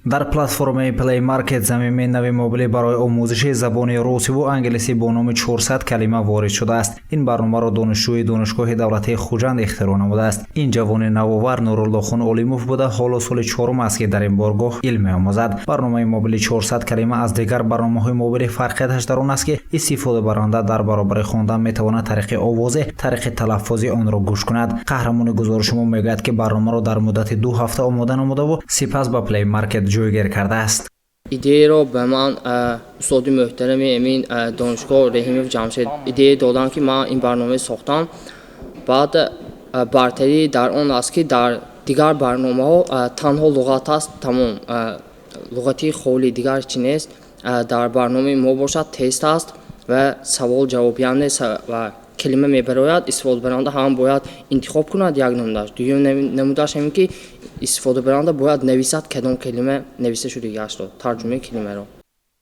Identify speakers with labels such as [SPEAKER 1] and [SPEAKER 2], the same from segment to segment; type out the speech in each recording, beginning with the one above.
[SPEAKER 1] дар платформаи Play Market заминаи нави мобилӣ барои омӯзиши забони русиву англисӣ бо номи 400 калима ворид шудааст. Ин барномаро донишҷӯи донишгоҳи давлатии Хуҷанд ихтироъ намудааст. Ин ҷавони навовар Нуруллохон Олимов буда ҳоло соли 4 аст ки дар ин боргоҳ илм меомӯзад. Барномаи мобилӣ 400 калима аз дигар барномаҳои мобилӣ фарқияташ дар он аст ки истифодабаранда дар баробари хондан метавонад тариқи овозе, тариқи талаффузи онро гӯш кунад. Қаҳрамони гузоришмо мегӯяд ки барномаро дар муддати 2 ҳафта омода намудаву сипас ба Play Market ҷойгир кардааст.
[SPEAKER 2] ایده به من استاد محترم امین دانشگاه رحیمov جمشید ایده دادن که من این برنامه ساختم. بعد برتری در آن است که در دیگر برنامه ها تنها لغت است، تمام لغتی خالی دیگر چی نیست. در برنامه ما باشد تست است و سوال جوابیانه و کلمه میبراید. استفاده برنده هم باید انتخاب کند یک نمودش. دوم نمودش همین که استفاده برنده باید نویسد کدام کلمه نوشته شده گشت را، ترجمه کلمه را.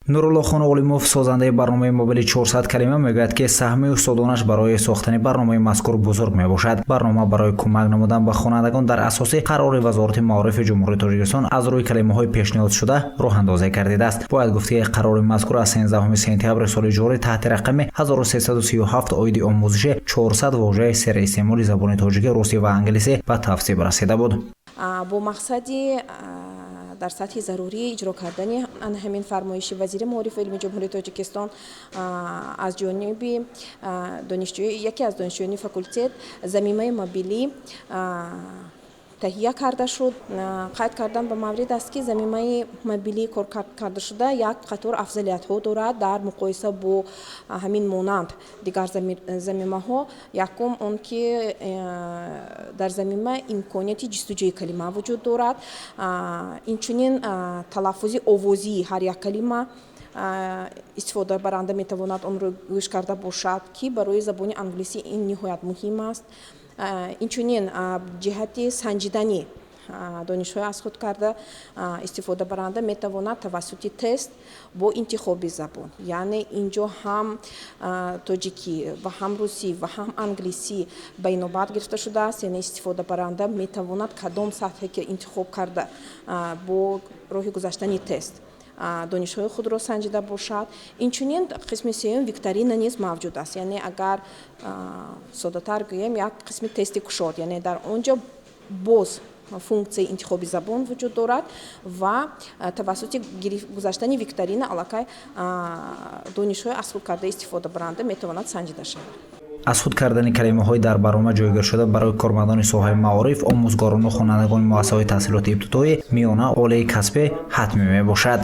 [SPEAKER 1] Нуруллохон Олимов созандаи барномаи мобилӣ 400 калима мегӯяд ки саҳми устодонаш барои сохтани барномаи мазкур бузург мебошад. Барнома барои кӯмак намудан ба хонандагон дар асоси қарори Вазорати Маорифи Ҷумҳурии Тоҷикистон аз рӯи калимаҳои пешниҳодшуда роҳандозӣ гардидааст. Бояд гуфт ки қарори мазкур аз 13 сентябри соли ҷорӣ таҳти рақами 1337 оиди омӯзиши 400 вожаи серистеъмоли забони тоҷикӣ, русӣ ва англисӣ ба тавсиб расида буд.
[SPEAKER 3] бо мақсади дар сатҳи зарурӣ иҷро кардани ҳамин фармоиши вазири маорифи илми ҷумҳурии Тоҷикистон аз ҷониби яке аз донишҷӯёни факултет заминаи мобилӣ таҳия карда шуд. қайд кардан ба маврид аст ки заминаи мобилӣ кор кардашуда як қатор афзалиятҳо дорад дар муқоиса бо ҳамин монанд дигар заминаҳо. Якум он ки дар замина имконияти ҷустуҷӯи калима вуҷуд дорад. Инчунин талаффузи овозии ҳар як калима истифодабаранда метавонад онро гӯш карда бошад ки барои забони англисӣ ин ниҳоят муҳим аст. Инчунин ҷиҳати санҷидани донишҳои аз худ карда истифодабаранда метавонад тавассути тест бо интихоби забон, яъне инҷо ҳам тоҷикӣ ва ҳам русӣ ва ҳам англисӣ байнобар гирифта шудааст, яъне истифодабаранда метавонад кадом сатҳе ки интихоб карда бо роҳи гузаштани тест донишҳои худро санҷида бошад. Инчунин қисми сеюм викторина низ мавҷуд аст, яъне агар содатар гӯем як қисми тести кушод, яъне дар онҷо боз функсияи интихоби забон вуҷуд дорад ва тавассути гузаштани викторина аллакай донишҳои аз худ карда истифодабаранда метавонад санҷида шавад.
[SPEAKER 1] аз худ кардани калимаҳои дар барнома ҷойгир шуда барои кормандони соҳаи маориф, омӯзгорону хонандагони муассисаҳои таҳсилоти ибтидоӣ, миёна, олияи касбӣ ҳатмӣ мебошад.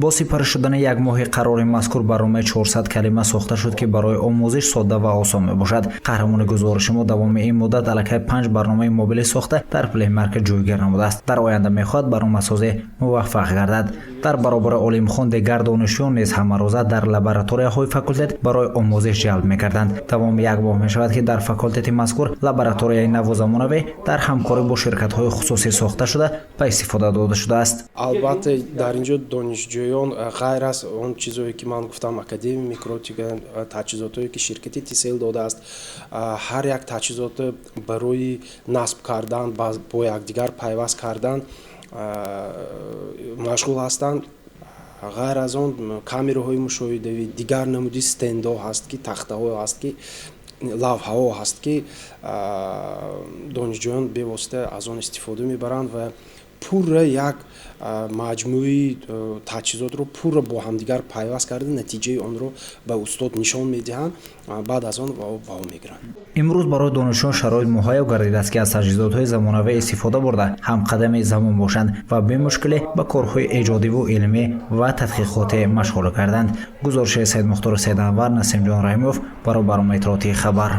[SPEAKER 1] бо сипарӣ шудани як моҳи қарори мазкур барномаи 400 калима сохта шуд ки барои омӯзиш содда ва осон мебошад. қаҳрамони гузоришмо давоми ин муддат аллакай 5 барномаи мобилӣ сохта дар Play Market ҷойгир намудааст. дар оянда мехоҳад барномасозӣ муваффақ гардад. дар баробари Олимхон дигар донишҷӯён низ ҳамарӯза дар лабораторияҳои факултет барои омӯзиш ҷалб мекарданд. давоми як моҳ мешавад ки дар факултети мазкур лабораторияи наву замонавӣ дар ҳамкорӣ бо ширкатҳои хусусӣ сохта шуда ба истифода дода шудааст.
[SPEAKER 4] албатта дар инҷо донишҷӯён غیر از اون چیزایی که من گفتم اکادمی میکروتیک تجهیزاتی که شرکتی تیسل داده است، هر یک تجهیزات برای نصب کردن با یکدیگر پیوست کردن مشغول هستند. غیر از اون کامراهای مشاهده‌ای، دیگر نمودی استندها هست که تخته‌ها هست که لوحه‌ها هست که دانشجویان به واسطه از آن استفاده میبرند و پور یک مجموعی تجهیزات رو پور با همدیگر پیوست کرده نتیجه آن رو به استاد نشان میدهند، بعد از آن با میگیرند.
[SPEAKER 1] امروز برای دانشجویان شرایط مهیا گردیده است که از تجهیزات‌های زمانوی استفاده برده هم قدم زمان باشند و به مشکل به کارهای ایجادی و علمی و تحقیقات مشغول کردند. گزارش سید مختار سید انور، نسیم جان رحیموف برای برنامه اطلاعاتی خبر.